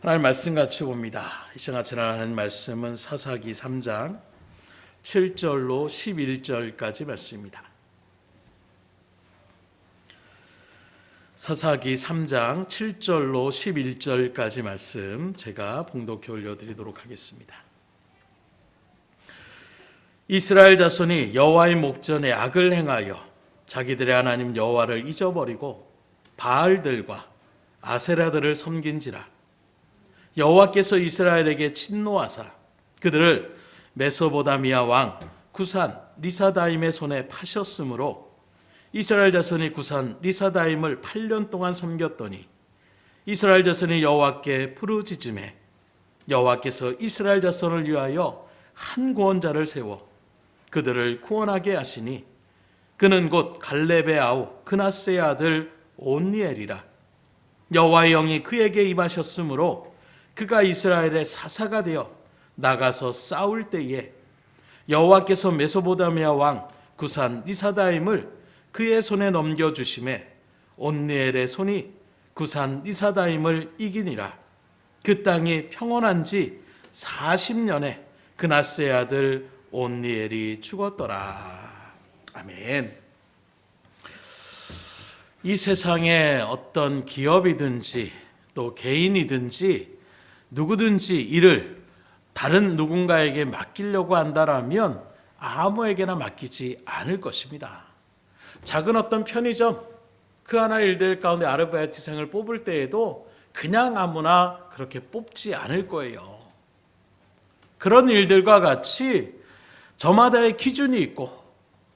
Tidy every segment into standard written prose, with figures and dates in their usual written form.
하나님 말씀 같이 봅니다. 이 시간 같이 하나님 말씀은 사사기 3장 7절로 11절까지 말씀입니다. 사사기 3장 7절로 11절까지 말씀 제가 봉독해 올려드리도록 하겠습니다. 이스라엘 자손이 여호와의 목전에 악을 행하여 자기들의 하나님 여호와를 잊어버리고 바알들과 아세라들을 섬긴지라. 여호와께서 이스라엘에게 진노하사 그들을 메소보다미아 왕 구산 리사다임의 손에 파셨으므로 이스라엘 자손이 구산 리사다임을 8년 동안 섬겼더니 이스라엘 자손이 여호와께 부르짖음에 여호와께서 이스라엘 자손을 위하여 한 구원자를 세워 그들을 구원하게 하시니 그는 곧 갈렙의 아우 그나스의 아들 온니엘이라. 여호와의 영이 그에게 임하셨으므로 그가 이스라엘의 사사가 되어 나가서 싸울 때에 여호와께서 메소보다미아 왕 구산 리사다임을 그의 손에 넘겨주심에 온니엘의 손이 구산 리사다임을 이기니라. 그 땅이 평온한 지 40년에 그나스의 아들 온니엘이 죽었더라. 아멘. 이 세상에 어떤 기업이든지 또 개인이든지 누구든지 일을 다른 누군가에게 맡기려고 한다라면 아무에게나 맡기지 않을 것입니다. 작은 어떤 편의점 그 하나 일들 가운데 아르바이트생을 뽑을 때에도 그냥 아무나 그렇게 뽑지 않을 거예요. 그런 일들과 같이 저마다의 기준이 있고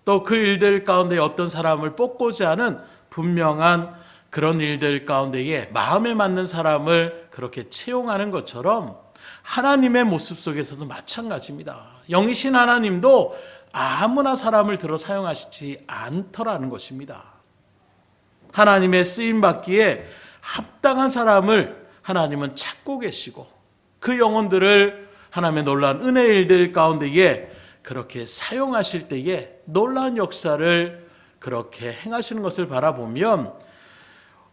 또 그 일들 가운데 어떤 사람을 뽑고자 하는 분명한 그런 일들 가운데에 마음에 맞는 사람을 그렇게 채용하는 것처럼 하나님의 모습 속에서도 마찬가지입니다. 영이신 하나님도 아무나 사람을 들어 사용하시지 않더라는 것입니다. 하나님의 쓰임받기에 합당한 사람을 하나님은 찾고 계시고 그 영혼들을 하나님의 놀라운 은혜의 일들 가운데에 그렇게 사용하실 때에 놀라운 역사를 그렇게 행하시는 것을 바라보면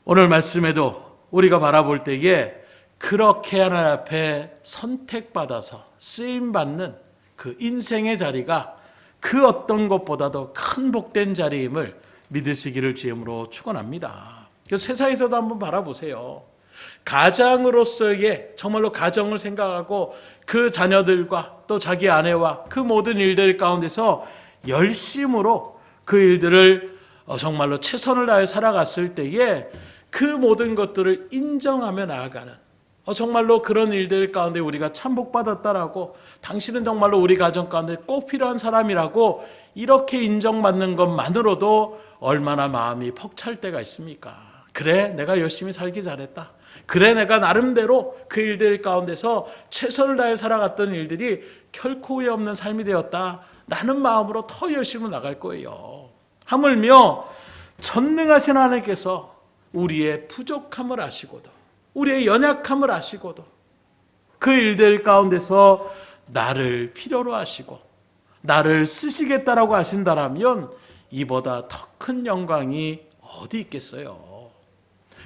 오늘 말씀에도 우리가 바라볼 때에 그렇게 하나님 앞에 선택받아서 쓰임받는 그 인생의 자리가 그 어떤 것보다도 큰 복된 자리임을 믿으시기를 주임으로 축원합니다. 세상에서도 한번 바라보세요. 가장으로서의 정말로 가정을 생각하고 그 자녀들과 또 자기 아내와 그 모든 일들 가운데서 열심으로 그 일들을 정말로 최선을 다해 살아갔을 때에 그 모든 것들을 인정하며 나아가는 정말로 그런 일들 가운데 우리가 참 복받았다라고 당신은 정말로 우리 가정 가운데 꼭 필요한 사람이라고 이렇게 인정받는 것만으로도 얼마나 마음이 벅찰 때가 있습니까? 그래 내가 열심히 살기 잘했다. 그래 내가 나름대로 그 일들 가운데서 최선을 다해 살아갔던 일들이 결코 후회 없는 삶이 되었다. 라는 마음으로 더 열심히 나갈 거예요. 하물며 전능하신 하나님께서 우리의 부족함을 아시고도 우리의 연약함을 아시고도 그 일들 가운데서 나를 필요로 하시고 나를 쓰시겠다라고 하신다라면 이보다 더 큰 영광이 어디 있겠어요.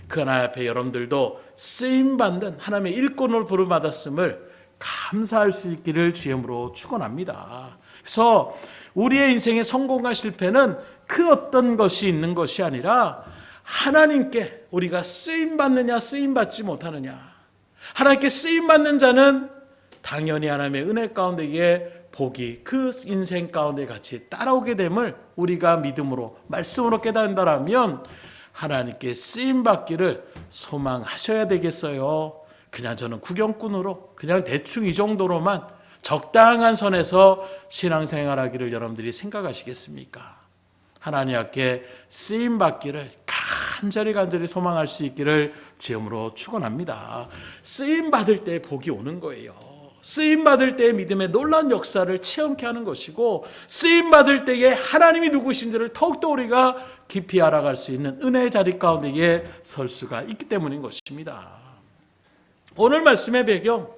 그 하나님 앞에 여러분들도 쓰임받는 하나님의 일꾼을 부름받았음을 감사할 수 있기를 주임으로 축원합니다. 그래서 우리의 인생의 성공과 실패는 그 어떤 것이 있는 것이 아니라 하나님께 우리가 쓰임받느냐 쓰임받지 못하느냐. 하나님께 쓰임받는 자는 당연히 하나님의 은혜 가운데에 복이 그 인생 가운데 같이 따라오게 됨을 우리가 믿음으로 말씀으로 깨닫는다면 하나님께 쓰임받기를 소망하셔야 되겠어요. 그냥 저는 구경꾼으로 그냥 대충 이 정도로만 적당한 선에서 신앙생활하기를 여러분들이 생각하시겠습니까? 하나님 앞에 쓰임받기를 간절히 소망할 수 있기를 주임으로 축원합니다. 쓰임받을 때 복이 오는 거예요. 쓰임받을 때의 믿음의 놀라운 역사를 체험케 하는 것이고 쓰임받을 때에 하나님이 누구신지를 더욱더 우리가 깊이 알아갈 수 있는 은혜의 자리 가운데에 설 수가 있기 때문인 것입니다. 오늘 말씀의 배경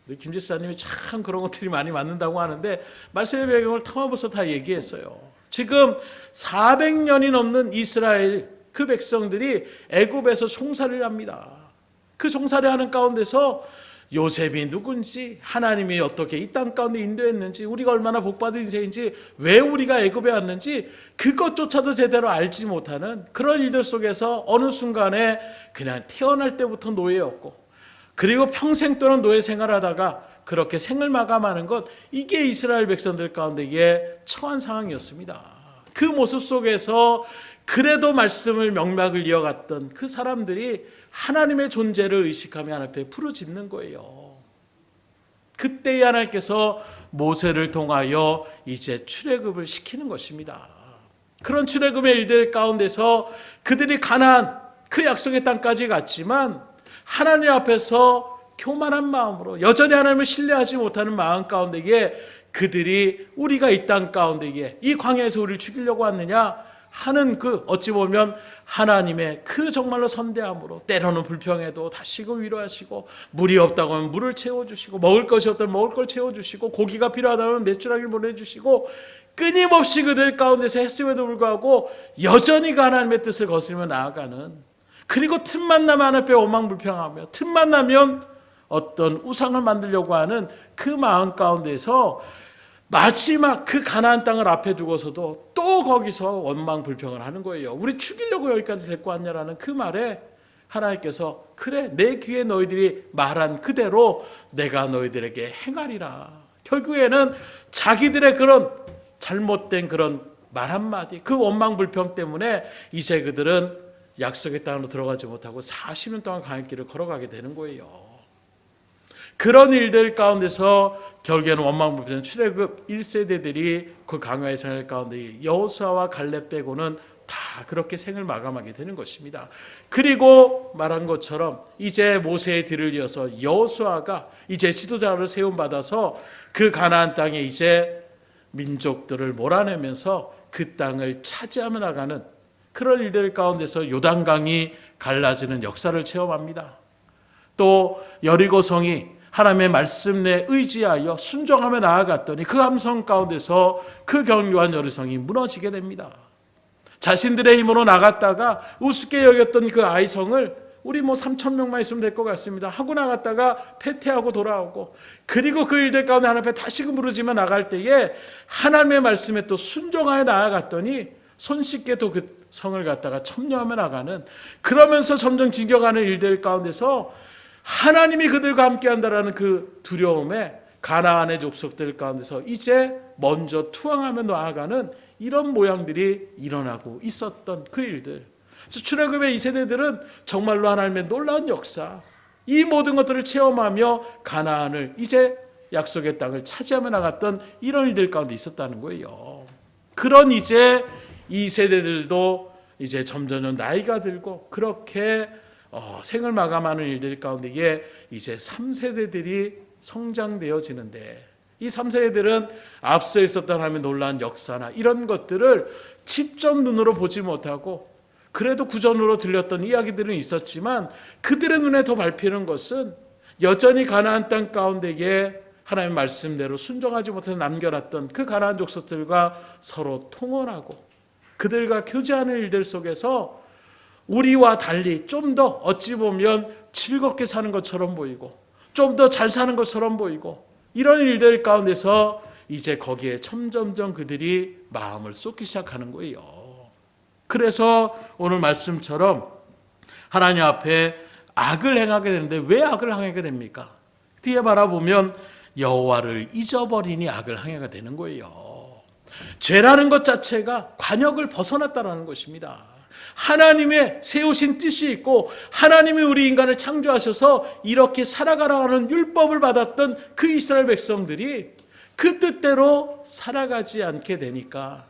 우리 김 지사님이 참 그런 것들이 많이 맞는다고 하는데 말씀의 배경을 탐험해서 다 얘기했어요. 지금 400년이 넘는 이스라엘 그 백성들이 애굽에서 총살을 합니다. 그 종살이 하는 가운데서 요셉이 누군지, 하나님이 어떻게 이 땅 가운데 인도했는지, 우리가 얼마나 복받은 인생인지, 왜 우리가 애굽에 왔는지 그것조차도 제대로 알지 못하는 그런 일들 속에서 어느 순간에 그냥 태어날 때부터 노예였고, 그리고 평생 동안 노예 생활하다가 그렇게 생을 마감하는 것, 이게 이스라엘 백성들 가운데의 처한 상황이었습니다. 그 모습 속에서 그래도 말씀을 명맥을 이어갔던 그 사람들이 하나님의 존재를 의식하며 하나님 앞에 부르짖는 거예요. 그때 하나님께서 모세를 통하여 이제 출애굽을 시키는 것입니다. 그런 출애굽의 일들 가운데서 그들이 가나안 그 약속의 땅까지 갔지만 하나님 앞에서 교만한 마음으로 여전히 하나님을 신뢰하지 못하는 마음 가운데에 그들이 우리가 이 땅 가운데에 이 광야에서 우리를 죽이려고 왔느냐 하는 그 어찌 보면 하나님의 그 정말로 선대함으로 때로는 불평해도 다시금 위로하시고, 물이 없다고 하면 물을 채워주시고, 먹을 것이 없다면 먹을 걸 채워주시고, 고기가 필요하다면 메추라기를 보내주시고, 끊임없이 그들 가운데서 했음에도 불구하고 여전히 그 하나님의 뜻을 거스르며 나아가는, 그리고 틈만 나면 하나님 앞에 오망불평하며 틈만 나면 어떤 우상을 만들려고 하는 그 마음 가운데서 마지막 그 가나안 땅을 앞에 두고서도 또 거기서 원망불평을 하는 거예요. 우리 죽이려고 여기까지 데리고 왔냐라는 그 말에 하나님께서 그래, 내 귀에 너희들이 말한 그대로 내가 너희들에게 행하리라. 결국에는 자기들의 그런 잘못된 그런 말 한마디, 그 원망불평 때문에 이제 그들은 약속의 땅으로 들어가지 못하고 40년 동안 광야 길을 걸어가게 되는 거예요. 그런 일들 가운데서 결국에는 원망불평 출애굽 1세대들이 그 광야의 생활 가운데 여호수아와 갈렙 빼고는 다 그렇게 생을 마감하게 되는 것입니다. 그리고 말한 것처럼 이제 모세의 뒤를 이어서 여호수아가 이제 지도자를 세움받아서 그 가나안 땅에 이제 민족들을 몰아내면서 그 땅을 차지하며 나가는 그런 일들 가운데서 요단강이 갈라지는 역사를 체험합니다. 또 여리고성이 하나님의 말씀에 의지하여 순종하며 나아갔더니 그 함성 가운데서 그 견고한 여리성이 무너지게 됩니다. 자신들의 힘으로 나갔다가 우습게 여겼던 그 아이성을 우리 3,000명만 있으면 될 것 같습니다 하고 나갔다가 패퇴하고 돌아오고, 그리고 그 일들 가운데 하나님 앞에 다시금 부르짖며 나갈 때에 하나님의 말씀에 또 순종하여 나아갔더니 손쉽게 또 그 성을 갖다가 첨려하며 나가는, 그러면서 점점 진격하는 일들 가운데서 하나님이 그들과 함께한다라는 그 두려움에 가나안의 족속들 가운데서 이제 먼저 투항하며 나아가는 이런 모양들이 일어나고 있었던 그 일들. 그래서 출애굽의 이 세대들은 정말로 하나님의 놀라운 역사, 이 모든 것들을 체험하며 가나안을 이제 약속의 땅을 차지하며 나갔던 이런 일들 가운데 있었다는 거예요. 그런 이제 이 세대들도 이제 점점 나이가 들고 그렇게 생을 마감하는 일들 가운데에 이제 3세대들이 성장되어지는데, 이 3세대들은 앞서 있었던 하나님의 놀라운 역사나 이런 것들을 직접 눈으로 보지 못하고 그래도 구전으로 들렸던 이야기들은 있었지만 그들의 눈에 더 밟히는 것은 여전히 가나안 땅 가운데에 하나님의 말씀대로 순종하지 못해서 남겨놨던 그 가나안 족속들과 서로 통혼하고 그들과 교제하는 일들 속에서 우리와 달리 좀 더 어찌 보면 즐겁게 사는 것처럼 보이고 좀 더 잘 사는 것처럼 보이고 이런 일들 가운데서 이제 거기에 점점점 그들이 마음을 쏟기 시작하는 거예요. 그래서 오늘 말씀처럼 하나님 앞에 악을 행하게 되는데 왜 악을 행하게 됩니까? 뒤에 바라보면 여호와를 잊어버리니 악을 행하게 되는 거예요. 죄라는 것 자체가 관역을 벗어났다는 것입니다. 하나님의 세우신 뜻이 있고 하나님이 우리 인간을 창조하셔서 이렇게 살아가라는 율법을 받았던 그 이스라엘 백성들이 그 뜻대로 살아가지 않게 되니까,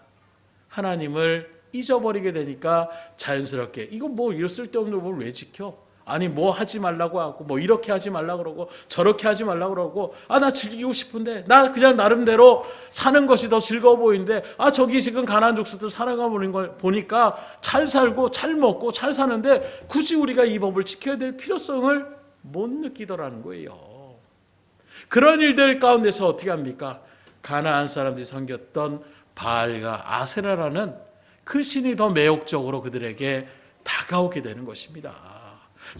하나님을 잊어버리게 되니까 자연스럽게 이거 이거 쓸데없는 걸 왜 지켜? 아니 하지 말라고 하고 이렇게 하지 말라고 그러고 저렇게 하지 말라고 그러고, 나 즐기고 싶은데 나 그냥 나름대로 사는 것이 더 즐거워 보이는데 저기 지금 가나안 족속들 살아가 보는 걸 보니까 잘 살고 잘 먹고 잘 사는데 굳이 우리가 이 법을 지켜야 될 필요성을 못 느끼더라는 거예요. 그런 일들 가운데서 어떻게 합니까? 가나안 사람들이 섬겼던 바알과 아세라라는 그 신이 더 매혹적으로 그들에게 다가오게 되는 것입니다.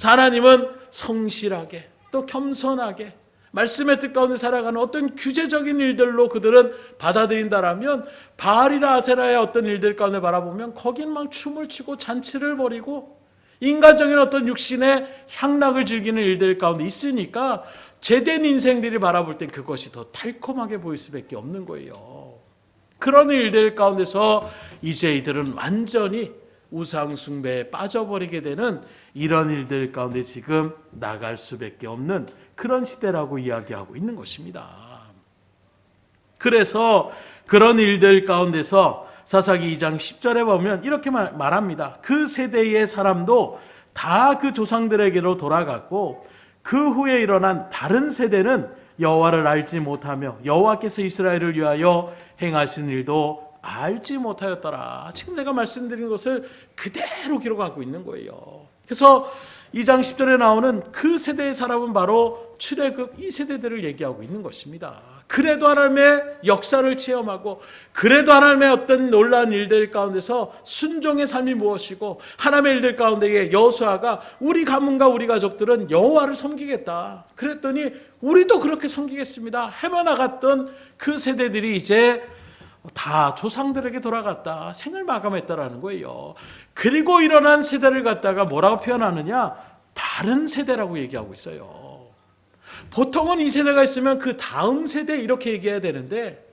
하나님은 성실하게 또 겸손하게 말씀의 뜻 가운데 살아가는 어떤 규제적인 일들로 그들은 받아들인다라면 바알이나 아세라의 어떤 일들 가운데 바라보면 거긴 막 춤을 추고 잔치를 벌이고 인간적인 어떤 육신의 향락을 즐기는 일들 가운데 있으니까 제된 인생들이 바라볼 땐 그것이 더 달콤하게 보일 수밖에 없는 거예요. 그런 일들 가운데서 이제 이들은 완전히 우상 숭배에 빠져버리게 되는 이런 일들 가운데 지금 나갈 수밖에 없는 그런 시대라고 이야기하고 있는 것입니다. 그래서 그런 일들 가운데서 사사기 2장 10절에 보면 이렇게 말합니다. 그 세대의 사람도 다 그 조상들에게로 돌아갔고 그 후에 일어난 다른 세대는 여호와를 알지 못하며 여호와께서 이스라엘을 위하여 행하신 일도 알지 못하였더라. 지금 내가 말씀드린 것을 그대로 기록하고 있는 거예요. 그래서 2장 10절에 나오는 그 세대의 사람은 바로 출애굽 이 세대들을 얘기하고 있는 것입니다. 그래도 하나님의 역사를 체험하고 그래도 하나님의 어떤 놀라운 일들 가운데서 순종의 삶이 무엇이고 하나님의 일들 가운데에 여호수아가 우리 가문과 우리 가족들은 여호와를 섬기겠다. 그랬더니 우리도 그렇게 섬기겠습니다. 해마나갔던 그 세대들이 이제 다 조상들에게 돌아갔다. 생을 마감했다라는 거예요. 그리고 일어난 세대를 갖다가 뭐라고 표현하느냐? 다른 세대라고 얘기하고 있어요. 보통은 이 세대가 있으면 그 다음 세대 이렇게 얘기해야 되는데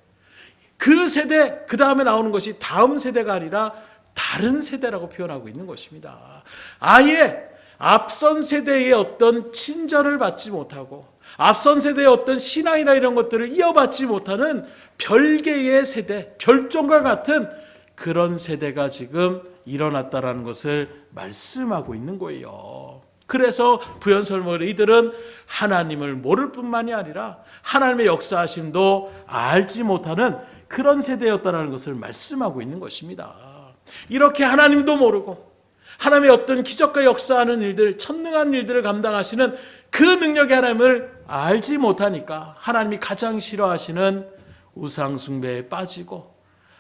그 세대 그 다음에 나오는 것이 다음 세대가 아니라 다른 세대라고 표현하고 있는 것입니다. 아예 앞선 세대의 어떤 친절을 받지 못하고 앞선 세대의 어떤 신앙이나 이런 것들을 이어받지 못하는 별개의 세대, 별종과 같은 그런 세대가 지금 일어났다라는 것을 말씀하고 있는 거예요. 그래서 부연설명으로 이들은 하나님을 모를 뿐만이 아니라 하나님의 역사하심도 알지 못하는 그런 세대였다라는 것을 말씀하고 있는 것입니다. 이렇게 하나님도 모르고 하나님의 어떤 기적과 역사하는 일들, 천능한 일들을 감당하시는 그 능력의 하나님을 알지 못하니까 하나님이 가장 싫어하시는 우상 숭배에 빠지고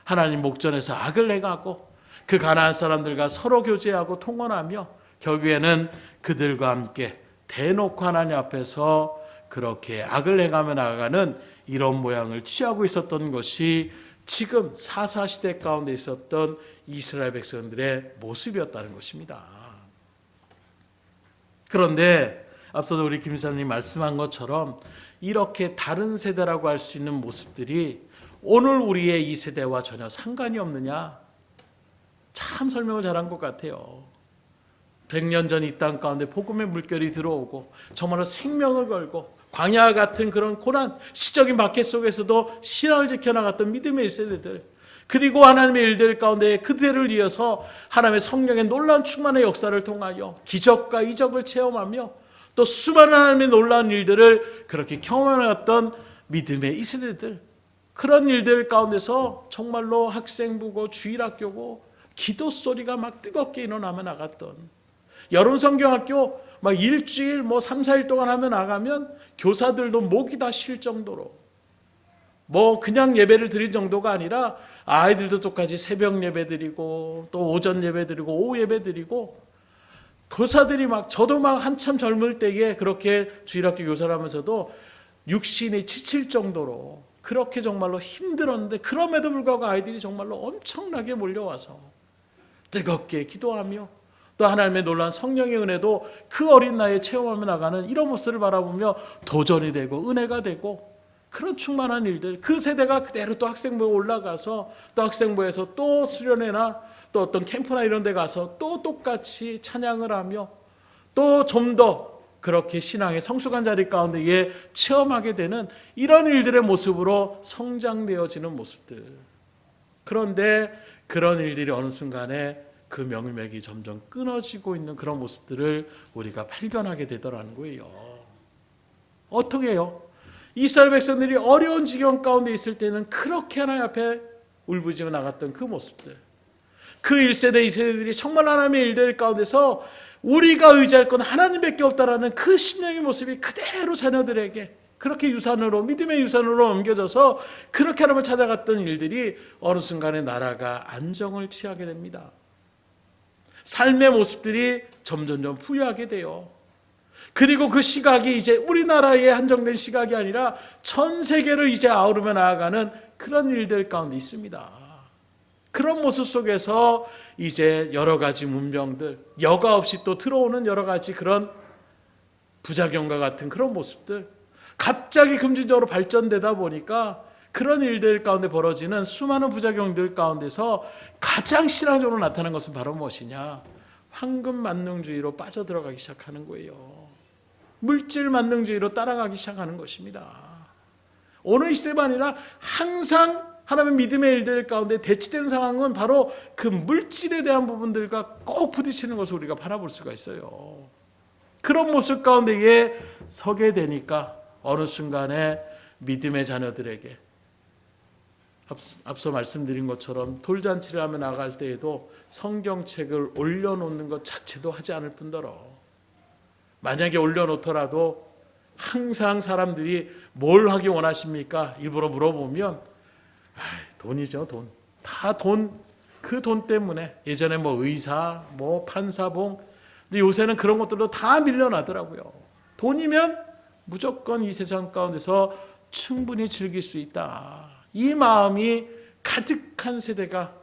하나님 목전에서 악을 행하고 그 가나안 사람들과 서로 교제하고 통혼하며 결국에는 그들과 함께 대놓고 하나님 앞에서 그렇게 악을 행하며 나아가는 이런 모양을 취하고 있었던 것이 지금 사사시대 가운데 있었던 이스라엘 백성들의 모습이었다는 것입니다. 그런데 앞서도 우리 김 이사님 말씀한 것처럼 이렇게 다른 세대라고 할 수 있는 모습들이 오늘 우리의 이 세대와 전혀 상관이 없느냐? 참 설명을 잘한 것 같아요. 100년 전 이 땅 가운데 복음의 물결이 들어오고 정말로 생명을 걸고 광야 같은 그런 고난, 시적인 박해 속에서도 신앙을 지켜나갔던 믿음의 1세대들, 그리고 하나님의 일들 가운데 그들을 이어서 하나님의 성령의 놀라운 충만의 역사를 통하여 기적과 이적을 체험하며 또 수많은 하나님의 놀라운 일들을 그렇게 경험해왔던 믿음의 2세대들, 그런 일들 가운데서 정말로 학생부고 주일학교고 기도 소리가 막 뜨겁게 일어나며 나갔던 여름 성경학교 막 일주일 3, 4일 동안 하며 나가면 교사들도 목이 다 쉴 정도로 그냥 예배를 드릴 정도가 아니라 아이들도 똑같이 새벽 예배 드리고 또 오전 예배 드리고 오후 예배 드리고 교사들이 저도 한참 젊을 때에 그렇게 주일학교 교사를 하면서도 육신이 지칠 정도로 그렇게 정말로 힘들었는데 그럼에도 불구하고 아이들이 정말로 엄청나게 몰려와서 뜨겁게 기도하며 또 하나님의 놀라운 성령의 은혜도 그 어린 나이에 체험하며 나가는 이런 모습을 바라보며 도전이 되고 은혜가 되고 그런 충만한 일들, 그 세대가 그대로 또 학생부에 올라가서 또 학생부에서 또 수련회나 또 어떤 캠프나 이런 데 가서 또 똑같이 찬양을 하며 또 좀 더 그렇게 신앙의 성숙한 자리 가운데에 체험하게 되는 이런 일들의 모습으로 성장되어지는 모습들. 그런데 그런 일들이 어느 순간에 그 명맥이 점점 끊어지고 있는 그런 모습들을 우리가 발견하게 되더라는 거예요. 어떻게 해요? 이스라엘 백성들이 어려운 지경 가운데 있을 때는 그렇게 하나님 앞에 울부짖어 나갔던 그 모습들, 그 1세대, 2세대들이 정말 하나님의 일들 가운데서 우리가 의지할 건 하나님밖에 없다라는 그 심령의 모습이 그대로 자녀들에게 그렇게 유산으로, 믿음의 유산으로 옮겨져서 그렇게 하나님을 찾아갔던 일들이 어느 순간에 나라가 안정을 취하게 됩니다. 삶의 모습들이 점점점 부여하게 돼요. 그리고 그 시각이 이제 우리나라에 한정된 시각이 아니라 전 세계를 이제 아우르며 나아가는 그런 일들 가운데 있습니다. 그런 모습 속에서 이제 여러 가지 문명들, 여과 없이 또 들어오는 여러 가지 그런 부작용과 같은 그런 모습들, 갑자기 금전적으로 발전되다 보니까 그런 일들 가운데 벌어지는 수많은 부작용들 가운데서 가장 신앙적으로 나타나는 것은 바로 무엇이냐? 황금 만능주의로 빠져들어가기 시작하는 거예요. 물질 만능주의로 따라가기 시작하는 것입니다. 어느 시대만 아니라 항상 하나님의 믿음의 일들 가운데 대치되는 상황은 바로 그 물질에 대한 부분들과 꼭 부딪히는 것을 우리가 바라볼 수가 있어요. 그런 모습 가운데에 서게 되니까 어느 순간에 믿음의 자녀들에게 앞서 말씀드린 것처럼 돌잔치를 하며 나갈 때에도 성경책을 올려놓는 것 자체도 하지 않을 뿐더러 만약에 올려놓더라도 항상 사람들이 뭘 하기 원하십니까? 일부러 물어보면 돈이죠, 돈. 다 돈, 그 돈 때문에 예전에 뭐 의사, 뭐 판사봉, 근데 요새는 그런 것들도 다 밀려나더라고요. 돈이면 무조건 이 세상 가운데서 충분히 즐길 수 있다. 이 마음이 가득한 세대가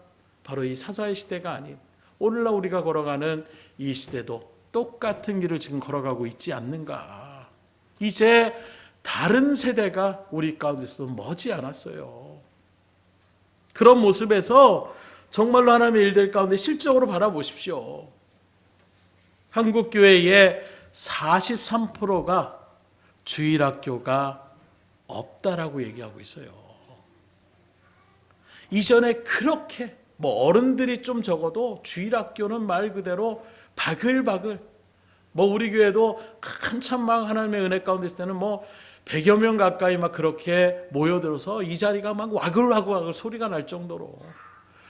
바로 이 사사의 시대가 아닌 오늘날 우리가 걸어가는 이 시대도 똑같은 길을 지금 걸어가고 있지 않는가. 이제 다른 세대가 우리 가운데서도 머지 않았어요. 그런 모습에서 정말로 하나님의 일들 가운데 실적으로 바라보십시오. 한국교회의 43%가 주일학교가 없다라고 얘기하고 있어요. 이전에 그렇게 어른들이 좀 적어도 주일학교는 말 그대로 바글바글 우리 교회도 한참 막 하나님의 은혜 가운데 있을 때는 100여 명 가까이 막 그렇게 모여들어서 이 자리가 막 와글와글 소리가 날 정도로.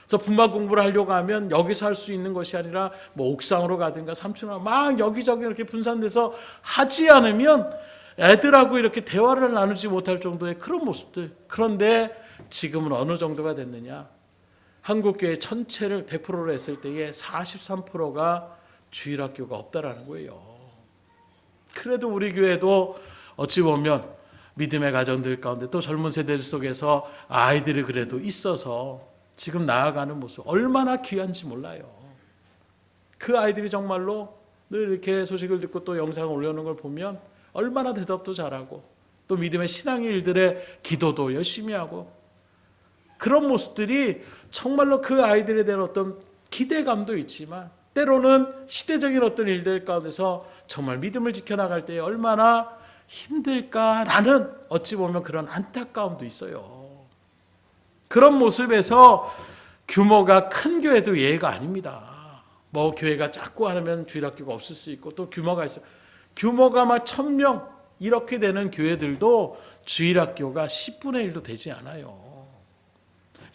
그래서 분막 공부를 하려고 하면 여기서 할 수 있는 것이 아니라 옥상으로 가든가 3층으로 막 여기저기 이렇게 분산돼서 하지 않으면 애들하고 이렇게 대화를 나누지 못할 정도의 그런 모습들. 그런데 지금은 어느 정도가 됐느냐? 한국교회 전체를 100%로 했을 때에 43%가 주일학교가 없다라는 거예요. 그래도 우리 교회도 어찌 보면 믿음의 가정들 가운데 또 젊은 세대들 속에서 아이들이 그래도 있어서 지금 나아가는 모습 얼마나 귀한지 몰라요. 그 아이들이 정말로 늘 이렇게 소식을 듣고 또 영상을 올려놓은 걸 보면 얼마나 대답도 잘하고 또 믿음의 신앙의 일들의 기도도 열심히 하고 그런 모습들이 정말로 그 아이들에 대한 어떤 기대감도 있지만 때로는 시대적인 어떤 일들 가운데서 정말 믿음을 지켜나갈 때 얼마나 힘들까라는 어찌 보면 그런 안타까움도 있어요. 그런 모습에서 규모가 큰 교회도 예외가 아닙니다. 교회가 작고 하면 주일학교가 없을 수 있고 또 규모가 있어요. 규모가 막 1000명 이렇게 되는 교회들도 주일학교가 10분의 1도 되지 않아요.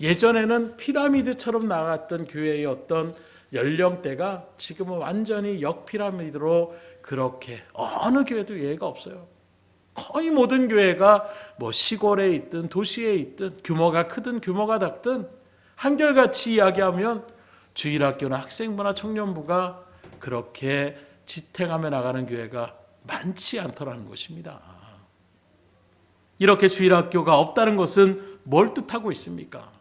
예전에는 피라미드처럼 나갔던 교회의 어떤 연령대가 지금은 완전히 역피라미드로 그렇게 어느 교회도 예외가 없어요. 거의 모든 교회가 시골에 있든 도시에 있든 규모가 크든 규모가 작든 한결같이 이야기하면 주일학교나 학생부나 청년부가 그렇게 지탱하며 나가는 교회가 많지 않더라는 것입니다. 이렇게 주일학교가 없다는 것은 뭘 뜻하고 있습니까?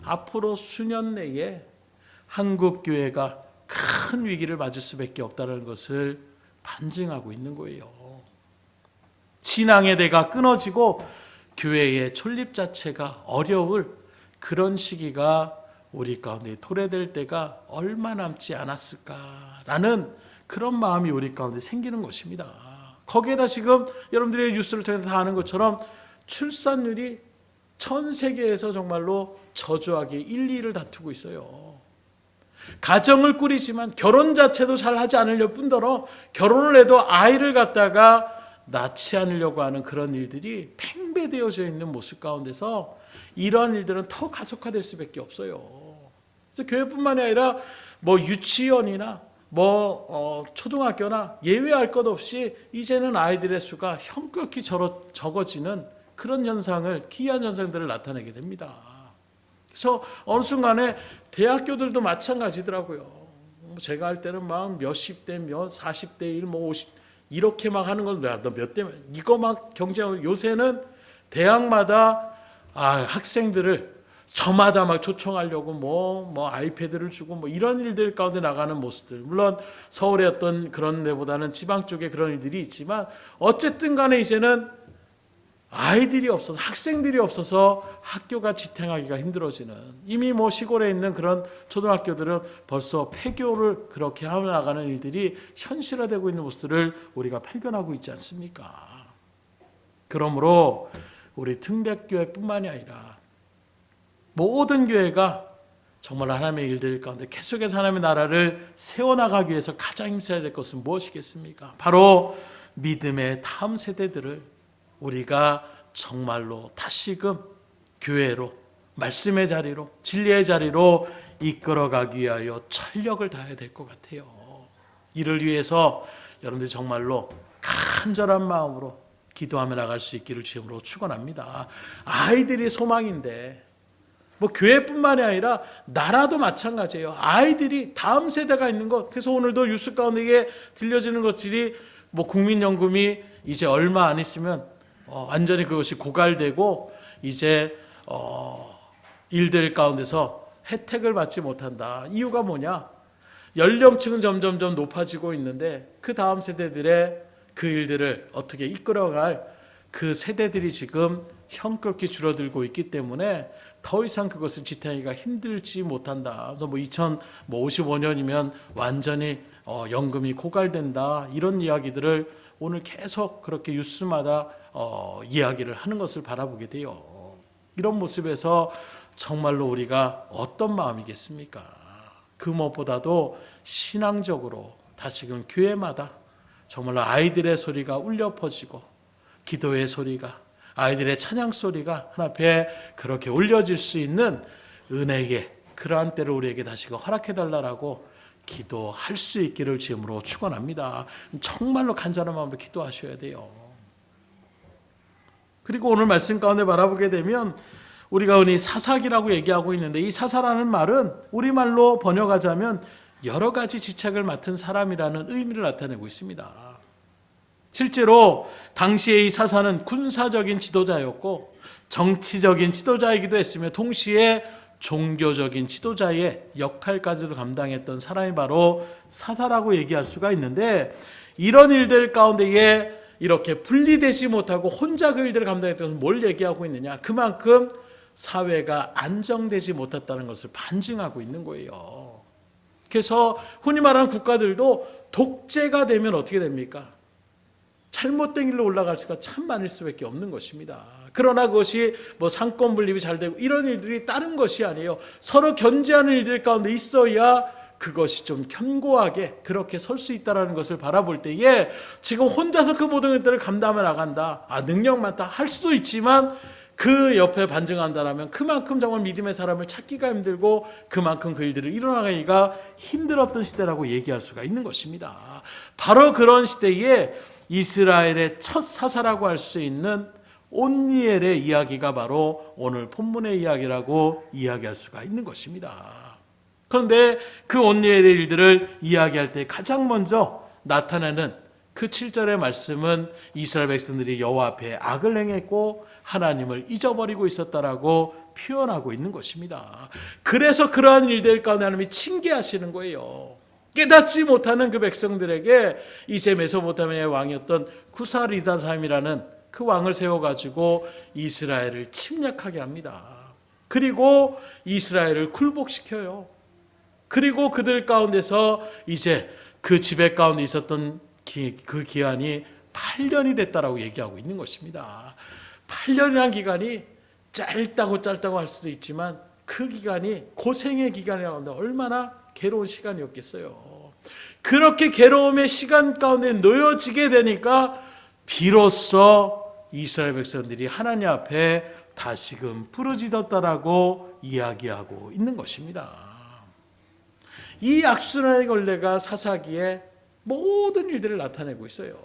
앞으로 수년 내에 한국교회가 큰 위기를 맞을 수밖에 없다는 것을 반증하고 있는 거예요. 신앙의 대가 끊어지고 교회의 존립 자체가 어려울 그런 시기가 우리 가운데 도래될 때가 얼마 남지 않았을까라는 그런 마음이 우리 가운데 생기는 것입니다. 거기에다 지금 여러분들의 뉴스를 통해서 다 아는 것처럼 출산율이 전 세계에서 정말로 저조하게 1, 2위를 다투고 있어요. 가정을 꾸리지만 결혼 자체도 잘 하지 않으려 뿐더러 결혼을 해도 아이를 갖다가 낳지 않으려고 하는 그런 일들이 팽배되어져 있는 모습 가운데서 이러한 일들은 더 가속화될 수밖에 없어요. 그래서 교회뿐만이 아니라 유치원이나 초등학교나 예외할 것 없이 이제는 아이들의 수가 현격히 적어지는 그런 현상을 기이한 현상들을 나타내게 됩니다. 그래서 어느 순간에 대학교들도 마찬가지더라고요. 제가 할 때는 막 몇십 대 몇, 40대 1, 뭐 50, 이렇게 막 하는 걸, 너 몇 대, 이거 막 경쟁하고, 요새는 대학마다 학생들을 저마다 막 초청하려고 뭐 아이패드를 주고 뭐 이런 일들 가운데 나가는 모습들. 물론 서울의 어떤 그런 데보다는 지방 쪽에 그런 일들이 있지만 어쨌든 간에 이제는 아이들이 없어서, 학생들이 없어서 학교가 지탱하기가 힘들어지는, 이미 뭐 시골에 있는 그런 초등학교들은 벌써 폐교를 그렇게 하며 나가는 일들이 현실화되고 있는 모습을 우리가 발견하고 있지 않습니까? 그러므로 우리 등대교회뿐만이 아니라 모든 교회가 정말 하나님의 일들 가운데 계속해서 하나님의 나라를 세워나가기 위해서 가장 힘써야 될 것은 무엇이겠습니까? 바로 믿음의 다음 세대들을 우리가 정말로 다시금 교회로, 말씀의 자리로, 진리의 자리로 이끌어가기 위하여 전력을 다해야 될 것 같아요. 이를 위해서 여러분들이 정말로 간절한 마음으로 기도하며 나갈 수 있기를 주님으로 축원합니다. 아이들이 소망인데 뭐 교회뿐만이 아니라 나라도 마찬가지예요. 아이들이 다음 세대가 있는 것. 그래서 오늘도 뉴스 가운데 들려지는 것들이 뭐 국민연금이 이제 얼마 안 있으면 완전히 그것이 고갈되고 이제 일들 가운데서 혜택을 받지 못한다. 이유가 뭐냐? 연령층은 점점점 높아지고 있는데 그 다음 세대들의 그 일들을 어떻게 이끌어갈 그 세대들이 지금 형급히 줄어들고 있기 때문에 더 이상 그것을 지탱하기가 힘들지 못한다. 그래서 뭐 2055년이면 완전히 연금이 고갈된다. 이런 이야기들을 오늘 계속 그렇게 뉴스마다 이야기를 하는 것을 바라보게 돼요. 이런 모습에서 정말로 우리가 어떤 마음이겠습니까? 그 무엇보다도 신앙적으로 다시금 교회마다 정말로 아이들의 소리가 울려 퍼지고 기도의 소리가, 아이들의 찬양 소리가 하나님 앞에 그렇게 올려질 수 있는 은혜의 그러한 때를 우리에게 다시금 허락해달라고 기도할 수 있기를 주님으로 축원합니다. 정말로 간절한 마음으로 기도하셔야 돼요. 그리고 오늘 말씀 가운데 바라보게 되면 우리가 흔히 사사기라고 얘기하고 있는데 이 사사라는 말은 우리말로 번역하자면 여러 가지 직책을 맡은 사람이라는 의미를 나타내고 있습니다. 실제로 당시의 이 사사는 군사적인 지도자였고 정치적인 지도자이기도 했으며 동시에 종교적인 지도자의 역할까지도 감당했던 사람이 바로 사사라고 얘기할 수가 있는데 이런 일들 가운데에 이렇게 분리되지 못하고 혼자 그 일들을 감당했던 것은 뭘 얘기하고 있느냐? 그만큼 사회가 안정되지 못했다는 것을 반증하고 있는 거예요. 그래서 흔히 말하는 국가들도 독재가 되면 어떻게 됩니까? 잘못된 길로 올라갈 수가 참 많을 수밖에 없는 것입니다. 그러나 그것이 뭐 상권 분립이 잘 되고 이런 일들이 다른 것이 아니에요. 서로 견제하는 일들 가운데 있어야 그것이 좀 견고하게 그렇게 설 수 있다는 것을 바라볼 때에 지금 혼자서 그 모든 것들을 감당해 나간다. 능력 많다 할 수도 있지만 그 옆에 반증한다면 그만큼 정말 믿음의 사람을 찾기가 힘들고 그만큼 그 일들을 일어나기가 힘들었던 시대라고 얘기할 수가 있는 것입니다. 바로 그런 시대에 이스라엘의 첫 사사라고 할 수 있는 온니엘의 이야기가 바로 오늘 본문의 이야기라고 이야기할 수가 있는 것입니다. 그런데 그 온니엘의 일들을 이야기할 때 가장 먼저 나타나는 그 7절의 말씀은 이스라엘 백성들이 여호와 앞에 악을 행했고 하나님을 잊어버리고 있었다라고 표현하고 있는 것입니다. 그래서 그러한 일들 가운데 하나님이 징계하시는 거예요. 깨닫지 못하는 그 백성들에게 이제 메소포타미아의 왕이었던 구사리다삼이라는 그 왕을 세워가지고 이스라엘을 침략하게 합니다. 그리고 이스라엘을 굴복시켜요. 그리고 그들 가운데서 이제 그 지배 가운데 있었던 그 기간이 8년이 됐다라고 얘기하고 있는 것입니다. 8년이라는 기간이 짧다고 할 수도 있지만 그 기간이 고생의 기간이라고 하는데 얼마나 괴로운 시간이었겠어요. 그렇게 괴로움의 시간 가운데 놓여지게 되니까 비로소 이스라엘 백성들이 하나님 앞에 다시금 부르짖었다라고 이야기하고 있는 것입니다. 이 악순환의 걸레가 사사기에 모든 일들을 나타내고 있어요.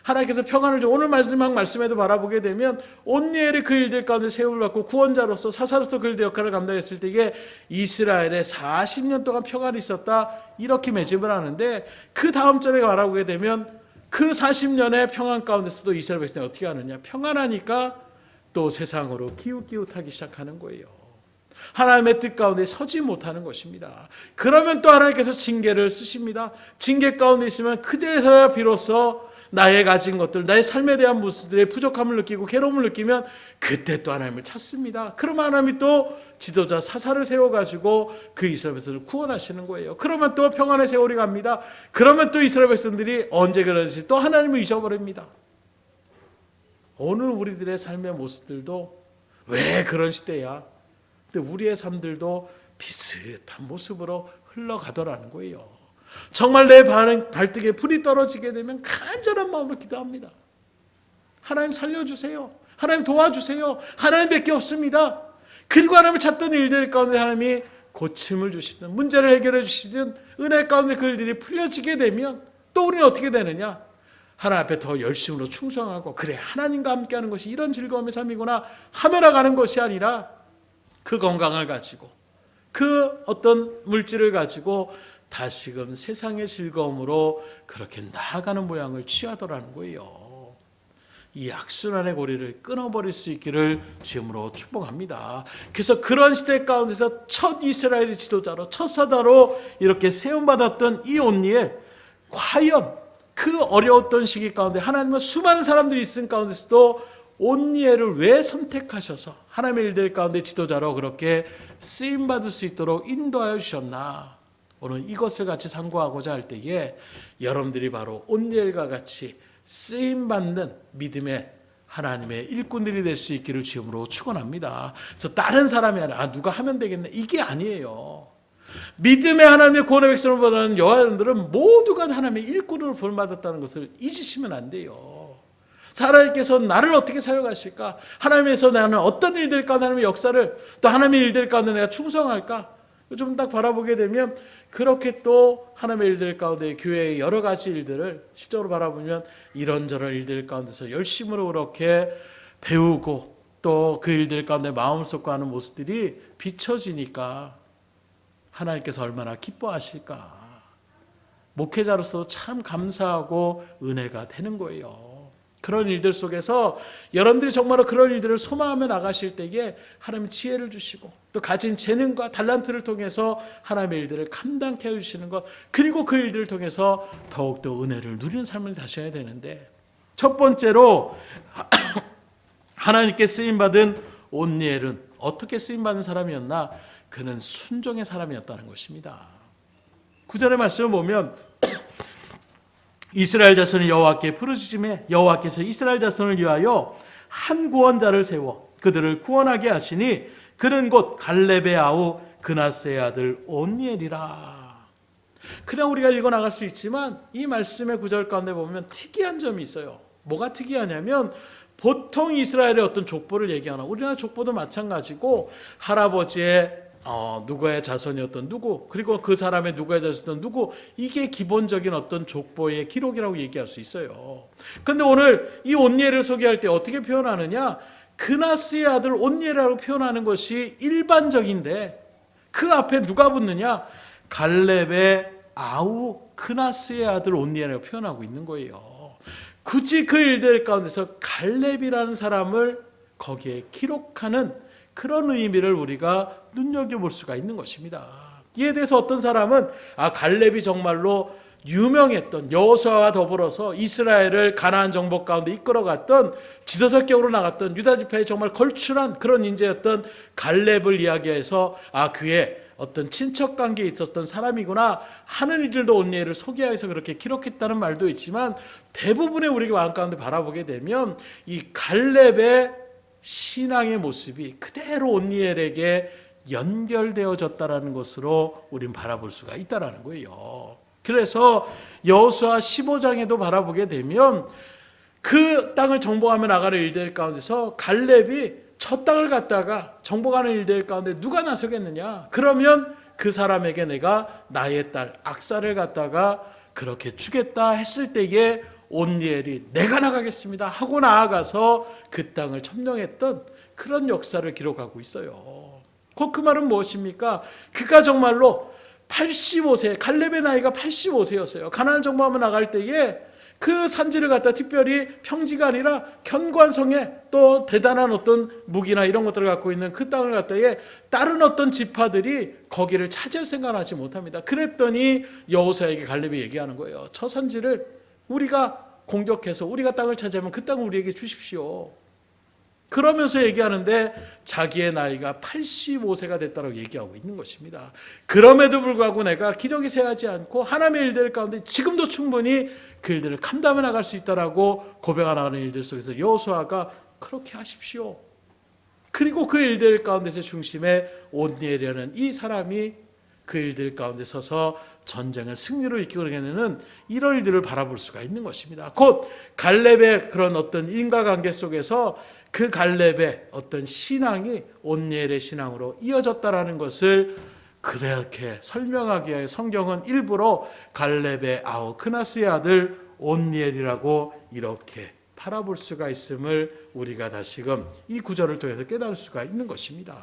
하나님께서 평안을 줘. 오늘 마지막 말씀에도 바라보게 되면 온니엘이 그 일들 가운데 세움을 받고 구원자로서 사사로서 그 일들 역할을 감당했을 때에 이스라엘에 40년 동안 평안이 있었다, 이렇게 매집을 하는데, 그 다음 절에 바라보게 되면 그 40년의 평안 가운데서도 이스라엘 백성이 어떻게 하느냐, 평안하니까 또 세상으로 기웃기웃하기 시작하는 거예요. 하나님의 뜻 가운데 서지 못하는 것입니다. 그러면 또 하나님께서 징계를 쓰십니다. 징계 가운데 있으면 그제서야 비로소 나의 가진 것들, 나의 삶에 대한 모습들의 부족함을 느끼고 괴로움을 느끼면 그때 또 하나님을 찾습니다. 그러면 하나님이 또 지도자 사사를 세워가지고 그 이스라엘 백성을 구원하시는 거예요. 그러면 또 평안의 세월이 갑니다. 그러면 또 이스라엘 백성들이 언제 그러는지 또 하나님을 잊어버립니다. 오늘 우리들의 삶의 모습들도 왜 그런 시대야? 근데 우리의 삶들도 비슷한 모습으로 흘러가더라는 거예요. 정말 내 발등에 불이 떨어지게 되면 간절한 마음으로 기도합니다. 하나님 살려주세요. 하나님 도와주세요. 하나님밖에 없습니다. 그리고 하나님을 찾던 일들 가운데 하나님이 고침을 주시든 문제를 해결해 주시든 은혜 가운데 그 일들이 풀려지게 되면 또 우리는 어떻게 되느냐? 하나님 앞에 더 열심으로 충성하고, 그래 하나님과 함께하는 것이 이런 즐거움의 삶이구나 하며 나가는 것이 아니라 그 건강을 가지고 그 어떤 물질을 가지고 다시금 세상의 즐거움으로 그렇게 나아가는 모양을 취하더라는 거예요. 이 악순환의 고리를 끊어버릴 수 있기를 주님으로 축복합니다. 그래서 그런 시대 가운데서 첫 이스라엘의 지도자로, 첫 사다로 이렇게 세움받았던 이 온니엘, 과연 그 어려웠던 시기 가운데 하나님은 수많은 사람들이 있은 가운데서도 온니엘을 왜 선택하셔서 하나님의 일들 가운데 지도자로 그렇게 쓰임받을 수 있도록 인도하여 주셨나? 오늘 이것을 같이 상고하고자 할 때에 여러분들이 바로 온니엘과 같이 쓰임받는 믿음의 하나님의 일꾼들이 될 수 있기를 주님으로 축원합니다. 그래서 다른 사람이 아니라 누가 하면 되겠네, 이게 아니에요. 믿음의 하나님의 구원의 백성을 보는 여러분들은 모두가 하나님의 일꾼으로 부름받았다는 것을 잊으시면 안 돼요. 하나님께서 나를 어떻게 사용하실까? 하나님에서 나는 어떤 일들 가운데 하나님의 역사를, 또 하나님의 일들 가운데 내가 충성할까? 좀 딱 바라보게 되면 그렇게 또 하나님의 일들 가운데 교회의 여러 가지 일들을 실적으로 바라보면 이런저런 일들 가운데서 열심으로 그렇게 배우고 또 그 일들 가운데 마음을 쏟고 하는 모습들이 비춰지니까 하나님께서 얼마나 기뻐하실까. 목회자로서 참 감사하고 은혜가 되는 거예요. 그런 일들 속에서 여러분들이 정말로 그런 일들을 소망하며 나가실 때에 하나님 지혜를 주시고 또 가진 재능과 달란트를 통해서 하나님의 일들을 감당케 해주시는 것, 그리고 그 일들을 통해서 더욱더 은혜를 누리는 삶을 다셔야 되는데, 첫 번째로 하나님께 쓰임받은 온니엘은 어떻게 쓰임받은 사람이었나? 그는 순종의 사람이었다는 것입니다. 9절의 말씀을 보면 이스라엘 자손이 여호와께 부르짖음에 여호와께서 이스라엘 자손을 위하여 한 구원자를 세워 그들을 구원하게 하시니 그는 곧 갈렙의 아우 그나스의 아들 온니엘이라. 그냥 우리가 읽어 나갈 수 있지만 이 말씀의 9절 가운데 보면 특이한 점이 있어요. 뭐가 특이하냐면 보통 이스라엘의 어떤 족보를 얘기하나, 우리나라 족보도 마찬가지고 할아버지의 누구의 자손이었던 누구, 그리고 그 사람의 누구의 자손이었던 누구, 이게 기본적인 어떤 족보의 기록이라고 얘기할 수 있어요. 그런데 오늘 이 온니엘을 소개할 때 어떻게 표현하느냐? 그나스의 아들 온니엘이라고 표현하는 것이 일반적인데 그 앞에 누가 붙느냐? 갈렙의 아우 그나스의 아들 온니엘이라고 표현하고 있는 거예요. 굳이 그 일들 가운데서 갈렙이라는 사람을 거기에 기록하는 그런 의미를 우리가 눈여겨볼 수가 있는 것입니다. 이에 대해서 어떤 사람은 갈렙이 정말로 유명했던, 여호수아와 더불어서 이스라엘을 가나안 정복 가운데 이끌어갔던 지도자격으로 나갔던 유다 지파에 정말 걸출한 그런 인재였던 갈렙을 이야기해서 그의 어떤 친척 관계에 있었던 사람이구나 하는 이들도 온니엘을 소개해서 그렇게 기록했다는 말도 있지만, 대부분의 우리가 마음 가운데 바라보게 되면 이 갈렙의 신앙의 모습이 그대로 온니엘에게 연결되어졌다라는 것으로 우린 바라볼 수가 있다라는 거예요. 그래서 여호수아 15장에도 바라보게 되면 그 땅을 정복하며 나가는 일들 가운데서 갈렙이 첫 땅을 갖다가 정복하는 일들 가운데 누가 나서겠느냐? 그러면 그 사람에게 내가 나의 딸 악사를 갖다가 그렇게 주겠다 했을 때에 온니엘이 내가 나가겠습니다 하고 나아가서 그 땅을 점령했던 그런 역사를 기록하고 있어요. 그 말은 무엇입니까? 그가 정말로 85세, 갈렙의 나이가 85세였어요. 가나안 정복하며 나갈 때에 그 산지를 갖다 특별히 평지가 아니라 견고한 성에 또 대단한 어떤 무기나 이런 것들을 갖고 있는 그 땅을 갖다에 다른 어떤 지파들이 거기를 차지할 생각을 하지 못합니다. 그랬더니 여호수아에게 갈렙이 얘기하는 거예요. 저 산지를 우리가 공격해서 우리가 땅을 차지하면 그 땅을 우리에게 주십시오. 그러면서 얘기하는데 자기의 나이가 85세가 됐다고 얘기하고 있는 것입니다. 그럼에도 불구하고 내가 기력이 쇠하지 않고 하나님의 일들 가운데 지금도 충분히 그 일들을 감당해 나갈 수 있다라고 고백하는 일들 속에서 여호수아가 그렇게 하십시오. 그리고 그 일들 가운데서 중심에 온니엘이라는 이 사람이 그 일들 가운데 서서 전쟁을 승리로 이끌어내는 이런 일들을 바라볼 수가 있는 것입니다. 곧 갈렙의 그런 어떤 인과관계 속에서 그 갈렙의 어떤 신앙이 온니엘의 신앙으로 이어졌다라는 것을 그렇게 설명하기 위해 성경은 일부러 갈렙의 아우 크나스의 아들 온니엘이라고 이렇게 바라볼 수가 있음을 우리가 다시금 이 구절을 통해서 깨달을 수가 있는 것입니다.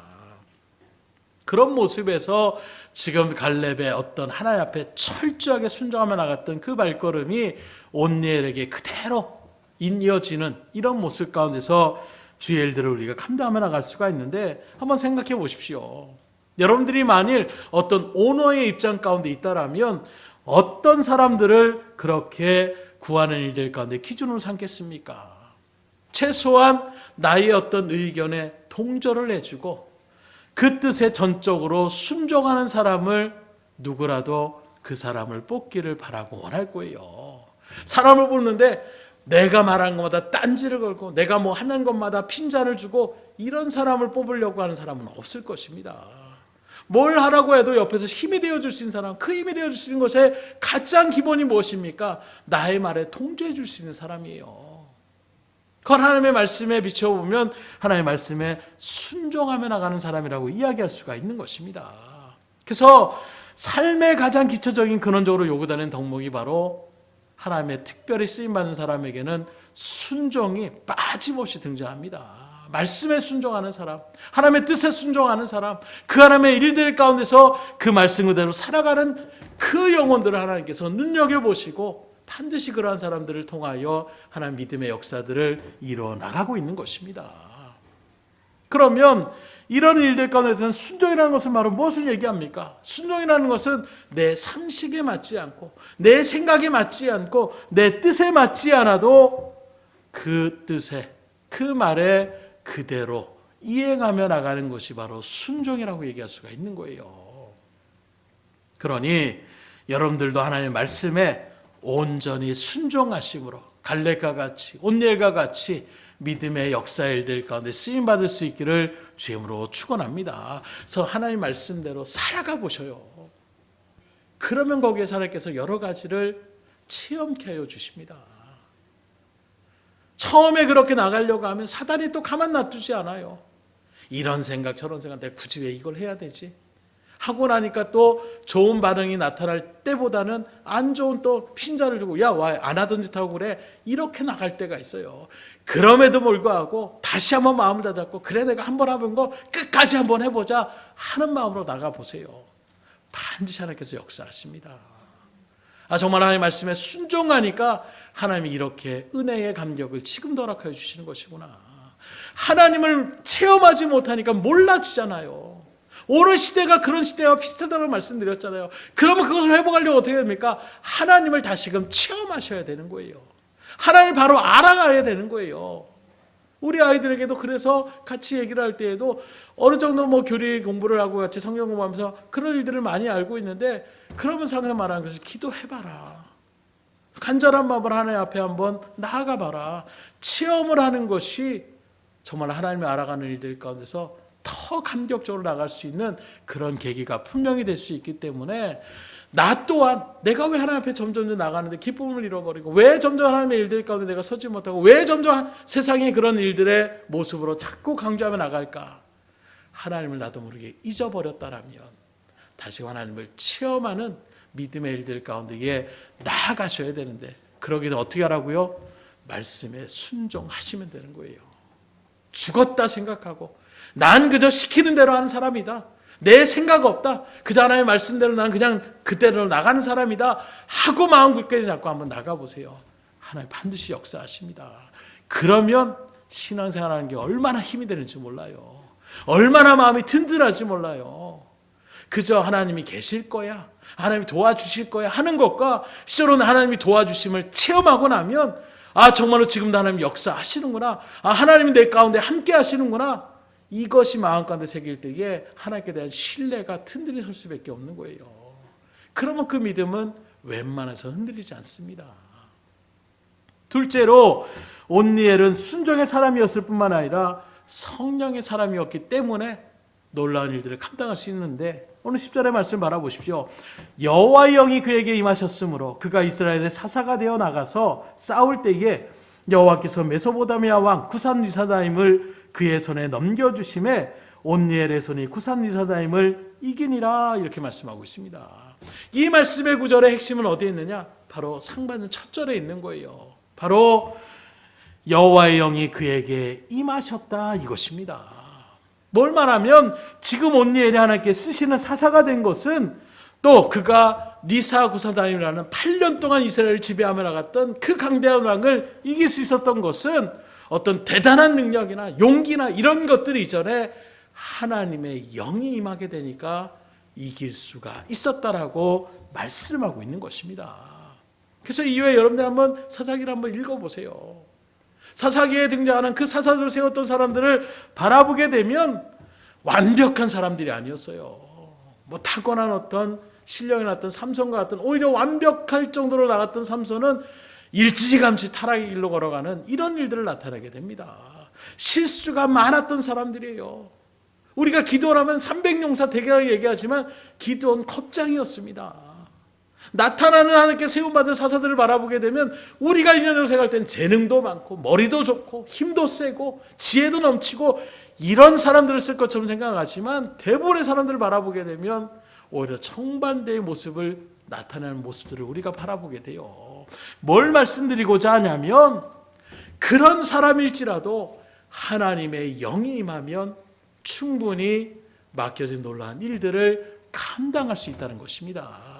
그런 모습에서 지금 갈렙의 어떤 하나님 앞에 철저하게 순종하며 나갔던 그 발걸음이 온니엘에게 그대로 이어지는 이런 모습 가운데서 주의 일들을 우리가 감당하며 나갈 수가 있는데 한번 생각해 보십시오. 여러분들이 만일 어떤 오너의 입장 가운데 있다라면 어떤 사람들을 그렇게 구하는 일들 가운데 기준으로 삼겠습니까? 최소한 나의 어떤 의견에 동조를 해주고 그 뜻에 전적으로 순종하는 사람을 누구라도 그 사람을 뽑기를 바라고 원할 거예요. 사람을 뽑는데 내가 말한 것마다 딴지를 걸고 내가 뭐 하는 것마다 핀잔을 주고 이런 사람을 뽑으려고 하는 사람은 없을 것입니다. 뭘 하라고 해도 옆에서 힘이 되어줄 수 있는 사람, 그 힘이 되어줄 수 있는 것의 가장 기본이 무엇입니까? 나의 말에 동조해 줄 수 있는 사람이에요. 그건 하나님의 말씀에 비춰보면 하나님의 말씀에 순종하며 나가는 사람이라고 이야기할 수가 있는 것입니다. 그래서 삶의 가장 기초적인 근원적으로 요구되는 덕목이 바로 하나님의 특별히 쓰임받는 사람에게는 순종이 빠짐없이 등장합니다. 말씀에 순종하는 사람, 하나님의 뜻에 순종하는 사람, 그 하나님의 일들 가운데서 그 말씀 그대로 살아가는 그 영혼들을 하나님께서 눈여겨보시고 반드시 그러한 사람들을 통하여 하나님 믿음의 역사들을 이루어 나가고 있는 것입니다. 그러면 이런 일들 가운데서는 순종이라는 것은 바로 무엇을 얘기합니까? 순종이라는 것은 내 상식에 맞지 않고 내 생각에 맞지 않고 내 뜻에 맞지 않아도 그 뜻에 그 말에 그대로 이행하며 나가는 것이 바로 순종이라고 얘기할 수가 있는 거예요. 그러니 여러분들도 하나님의 말씀에 온전히 순종하심으로 갈렙과 같이 온니엘과 같이 믿음의 역사의 일들 가운데 쓰임받을 수 있기를 주임으로 축원합니다. 그래서 하나님 말씀대로 살아가 보셔요. 그러면 거기에서 하나님께서 여러 가지를 체험케 하여 주십니다. 처음에 그렇게 나가려고 하면 사단이 또 가만 놔두지 않아요. 이런 생각 저런 생각 내가 굳이 왜 이걸 해야 되지? 하고 나니까 또 좋은 반응이 나타날 때보다는 안 좋은 또 핀잔을 주고 야 와 안 하던 짓 하고 그래 이렇게 나갈 때가 있어요. 그럼에도 불구하고 다시 한번 마음을 다잡고 그래 내가 한번 해본 거 끝까지 한번 해보자 하는 마음으로 나가보세요. 반드시 하나님께서 역사하십니다. 정말 하나님의 말씀에 순종하니까 하나님이 이렇게 은혜의 감격을 지금도 허락하여 주시는 것이구나. 하나님을 체험하지 못하니까 몰라지잖아요. 오늘 시대가 그런 시대와 비슷하다고 말씀드렸잖아요. 그러면 그것을 회복하려면 어떻게 됩니까? 하나님을 다시금 체험하셔야 되는 거예요. 하나님을 바로 알아가야 되는 거예요. 우리 아이들에게도 그래서 같이 얘기를 할 때에도 어느 정도 뭐 교리 공부를 하고 같이 성경 공부하면서 그런 일들을 많이 알고 있는데 그러면서 하나님 말하는 것을 기도해봐라. 간절한 마음으로 하나님 앞에 한번 나아가봐라. 체험을 하는 것이 정말 하나님을 알아가는 일들 가운데서 더 감격적으로 나갈 수 있는 그런 계기가 분명히 될 수 있기 때문에 나 또한 내가 왜 하나님 앞에 점점 나가는데 기쁨을 잃어버리고 왜 점점 하나님의 일들 가운데 내가 서지 못하고 왜 점점 세상의 그런 일들의 모습으로 자꾸 강조하며 나갈까? 하나님을 나도 모르게 잊어버렸다라면 다시 하나님을 체험하는 믿음의 일들 가운데에 나아가셔야 되는데 그러기는 어떻게 하라고요? 말씀에 순종하시면 되는 거예요. 죽었다 생각하고 난 그저 시키는 대로 하는 사람이다. 내 생각 없다. 그저 하나님의 말씀대로 나는 그냥 그대로 나가는 사람이다 하고 마음 굳게 잡고 한번 나가보세요. 하나님 반드시 역사하십니다. 그러면 신앙생활하는 게 얼마나 힘이 되는지 몰라요. 얼마나 마음이 든든할지 몰라요. 그저 하나님이 계실 거야, 하나님이 도와주실 거야 하는 것과 실제로는 하나님이 도와주심을 체험하고 나면 정말로 지금도 하나님 역사하시는구나, 하나님이 내 가운데 함께 하시는구나, 이것이 마음 가운데 새길 때에 하나님께 대한 신뢰가 든든히 설 수밖에 없는 거예요. 그러면 그 믿음은 웬만해서 흔들리지 않습니다. 둘째로 온니엘은 순종의 사람이었을 뿐만 아니라 성령의 사람이었기 때문에 놀라운 일들을 감당할 수 있는데, 오늘 10절의 말씀 바라보십시오. 여호와의 영이 그에게 임하셨으므로 그가 이스라엘의 사사가 되어 나가서 싸울 때에 여호와께서 메소포타미아 왕 구산리사다임을 그의 손에 넘겨주심에 온니엘의 손이 구산리사다임을 이기니라, 이렇게 말씀하고 있습니다. 이 말씀의 구절의 핵심은 어디에 있느냐? 바로 상반은 첫 절에 있는 거예요. 바로 여호와의 영이 그에게 임하셨다, 이것입니다. 뭘 말하면 지금 온니엘이 하나님께 쓰시는 사사가 된 것은, 또 그가 리사 구사다임이라는 8년 동안 이스라엘을 지배하며 나갔던 그 강대한 왕을 이길 수 있었던 것은 어떤 대단한 능력이나 용기나 이런 것들이 이전에 하나님의 영이 임하게 되니까 이길 수가 있었다라고 말씀하고 있는 것입니다. 그래서 이후에 여러분들 한번 사사기를 한번 읽어보세요. 사사기에 등장하는 그 사사들을 세웠던 사람들을 바라보게 되면 완벽한 사람들이 아니었어요. 뭐 타고난 어떤 실력이 났던 삼손과 같은, 오히려 완벽할 정도로 나갔던 삼손은 일찌감치 타락의 길로 걸어가는 이런 일들을 나타내게 됩니다. 실수가 많았던 사람들이에요. 우리가 기도를 하면 300용사 대결을 얘기하지만 기도는 겁장이었습니다. 나타나는 하나님께 세움받은 사사들을 바라보게 되면 우리가 인연을 생각할 땐 재능도 많고 머리도 좋고 힘도 세고 지혜도 넘치고 이런 사람들을 쓸 것처럼 생각하지만, 대부분의 사람들을 바라보게 되면 오히려 정반대의 모습을 나타내는 모습들을 우리가 바라보게 돼요. 뭘 말씀드리고자 하냐면, 그런 사람일지라도 하나님의 영이 임하면 충분히 맡겨진 놀라운 일들을 감당할 수 있다는 것입니다.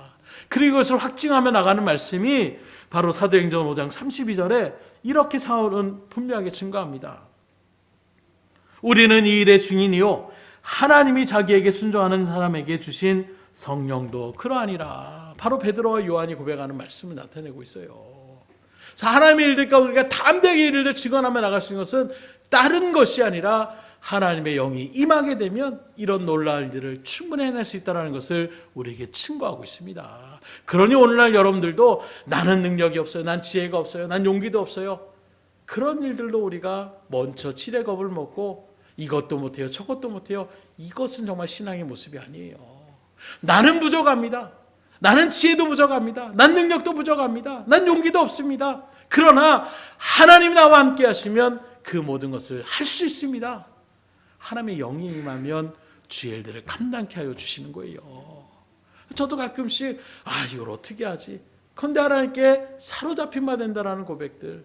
그리고 이것을 확증하며 나가는 말씀이 바로 사도행전 5장 32절에 이렇게 사울은 분명하게 증거합니다. 우리는 이 일의 증인이요 하나님이 자기에게 순종하는 사람에게 주신 성령도 그러하니라. 바로 베드로와 요한이 고백하는 말씀을 나타내고 있어요. 하나님의 일들 가운데 우리가 담대하게 일을 증언하며 나갈 수 있는 것은 다른 것이 아니라 하나님의 영이 임하게 되면 이런 놀라운 일들을 충분히 해낼 수 있다는 것을 우리에게 증거하고 있습니다. 그러니 오늘날 여러분들도 나는 능력이 없어요, 난 지혜가 없어요, 난 용기도 없어요, 그런 일들도 우리가 먼저 지레겁을 먹고 이것도 못해요 저것도 못해요, 이것은 정말 신앙의 모습이 아니에요. 나는 부족합니다, 나는 지혜도 부족합니다, 난 능력도 부족합니다, 난 용기도 없습니다. 그러나 하나님이 나와 함께 하시면 그 모든 것을 할 수 있습니다. 하나님의 영이 임하면 주의 일들을 감당케 하여 주시는 거예요. 저도 가끔씩 이걸 어떻게 하지? 그런데 하나님께 사로잡힌 바 된다라는 고백들,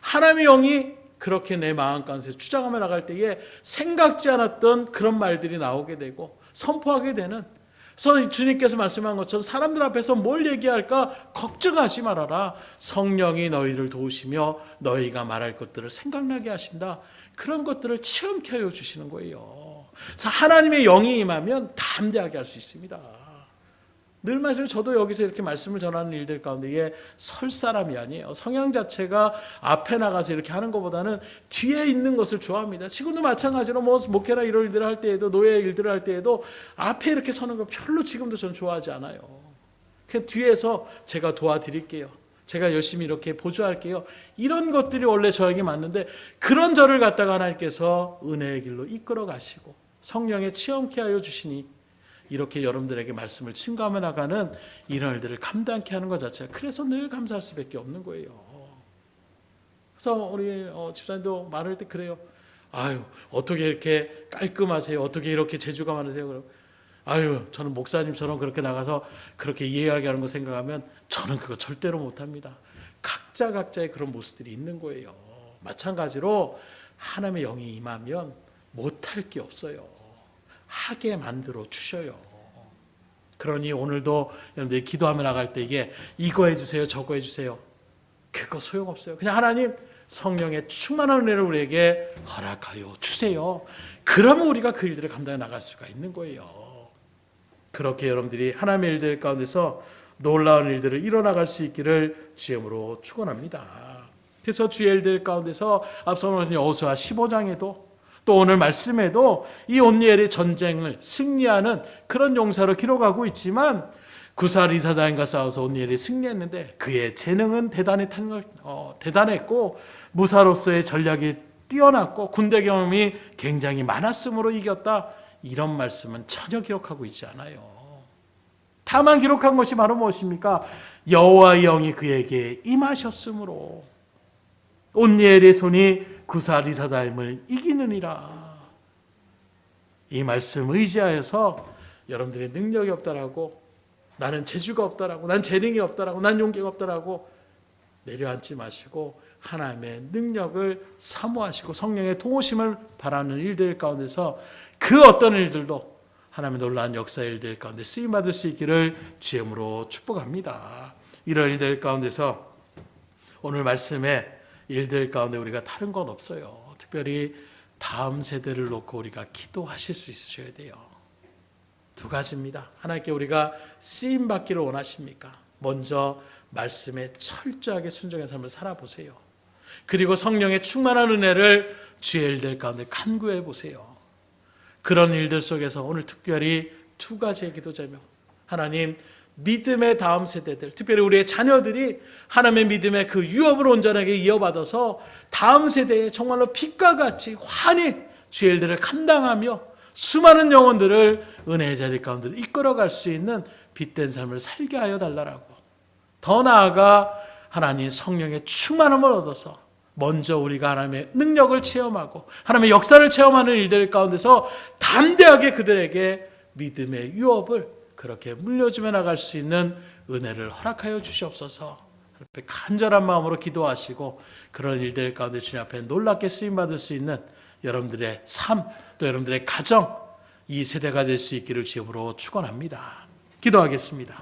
하나님의 영이 그렇게 내 마음 가운데 주장하며 나갈 때에 생각지 않았던 그런 말들이 나오게 되고 선포하게 되는, 그래서 주님께서 말씀한 것처럼 사람들 앞에서 뭘 얘기할까 걱정하지 말아라, 성령이 너희를 도우시며 너희가 말할 것들을 생각나게 하신다, 그런 것들을 체험케 하여 주시는 거예요. 그래서 하나님의 영이 임하면 담대하게 할 수 있습니다. 늘 말씀, 저도 여기서 이렇게 말씀을 전하는 일들 가운데에 설 사람이 아니에요. 성향 자체가 앞에 나가서 이렇게 하는 것보다는 뒤에 있는 것을 좋아합니다. 지금도 마찬가지로 뭐 목회나 이런 일들을 할 때에도, 노예 일들을 할 때에도 앞에 이렇게 서는 거 별로 지금도 저는 좋아하지 않아요. 그냥 뒤에서 제가 도와드릴게요, 제가 열심히 이렇게 보조할게요, 이런 것들이 원래 저에게 맞는데, 그런 저를 갖다가 하나님께서 은혜의 길로 이끌어 가시고 성령의 체험케 하여 주시니 이렇게 여러분들에게 말씀을 증거하며 나가는 이런 일들을 감당케 하는 것 자체가, 그래서 늘 감사할 수밖에 없는 거예요. 그래서 우리 집사님도 말할 때 그래요. 어떻게 이렇게 깔끔하세요, 어떻게 이렇게 재주가 많으세요. 저는 목사님처럼 그렇게 나가서 그렇게 이해하게 하는 거 생각하면 저는 그거 절대로 못합니다. 각자의 그런 모습들이 있는 거예요. 마찬가지로 하나님의 영이 임하면 못할 게 없어요. 하게 만들어 주셔요. 그러니 오늘도 여러분들이 기도하며 나갈 때 이거 해주세요, 저거 해주세요. 그거 소용없어요. 그냥 하나님 성령의 충만한 은혜를 우리에게 허락하여 주세요. 그러면 우리가 그 일들을 감당해 나갈 수가 있는 거예요. 그렇게 여러분들이 하나님의 일들 가운데서 놀라운 일들을 이뤄나갈 수 있기를 주님으로 축원합니다. 그래서 주의 일들 가운데서 앞서 여호수아 15장에도 또 오늘 말씀에도 이 온니엘의 전쟁을 승리하는 그런 용사로 기록하고 있지만 구사 리사다임과 싸워서 온니엘이 승리했는데 그의 재능은 대단했고 무사로서의 전략이 뛰어났고 군대 경험이 굉장히 많았으므로 이겼다. 이런 말씀은 전혀 기록하고 있지 않아요. 다만 기록한 것이 바로 무엇입니까? 여호와의 영이 그에게 임하셨으므로 온니엘의 손이 구사 리사다임을 이기느니라. 이 말씀 의지하여서 여러분들의 능력이 없다라고, 나는 재주가 없다라고, 난 재능이 없다라고, 난 용기가 없다라고 내려앉지 마시고 하나님의 능력을 사모하시고 성령의 도우심을 바라는 일들 가운데서 그 어떤 일들도 하나님의 놀라운 역사의 일들 가운데 쓰임받을 수 있기를 주님으로 축복합니다. 이런 일들 가운데서 오늘 말씀에 일들 가운데 우리가 다른 건 없어요. 특별히 다음 세대를 놓고 우리가 기도하실 수 있으셔야 돼요. 두 가지입니다. 하나님께 우리가 쓰임받기를 원하십니까? 먼저 말씀에 철저하게 순종의 삶을 살아보세요. 그리고 성령의 충만한 은혜를 주의 일들 가운데 간구해 보세요. 그런 일들 속에서 오늘 특별히 두 가지의 기도 제목, 하나님 믿음의 다음 세대들, 특별히 우리의 자녀들이 하나님의 믿음의 그 유업을 온전하게 이어받아서 다음 세대에 정말로 빛과 같이 환히 주의 일들을 감당하며 수많은 영혼들을 은혜의 자리 가운데 이끌어갈 수 있는 빛된 삶을 살게 하여 달라고, 더 나아가 하나님 성령의 충만함을 얻어서 먼저 우리가 하나님의 능력을 체험하고 하나님의 역사를 체험하는 일들 가운데서 담대하게 그들에게 믿음의 유업을 그렇게 물려주며 나갈 수 있는 은혜를 허락하여 주시옵소서. 앞에 간절한 마음으로 기도하시고 그런 일들 가운데 주님 앞에 놀랍게 쓰임받을 수 있는 여러분들의 삶, 또 여러분들의 가정, 이 세대가 될 수 있기를 주님으로 축원합니다. 기도하겠습니다.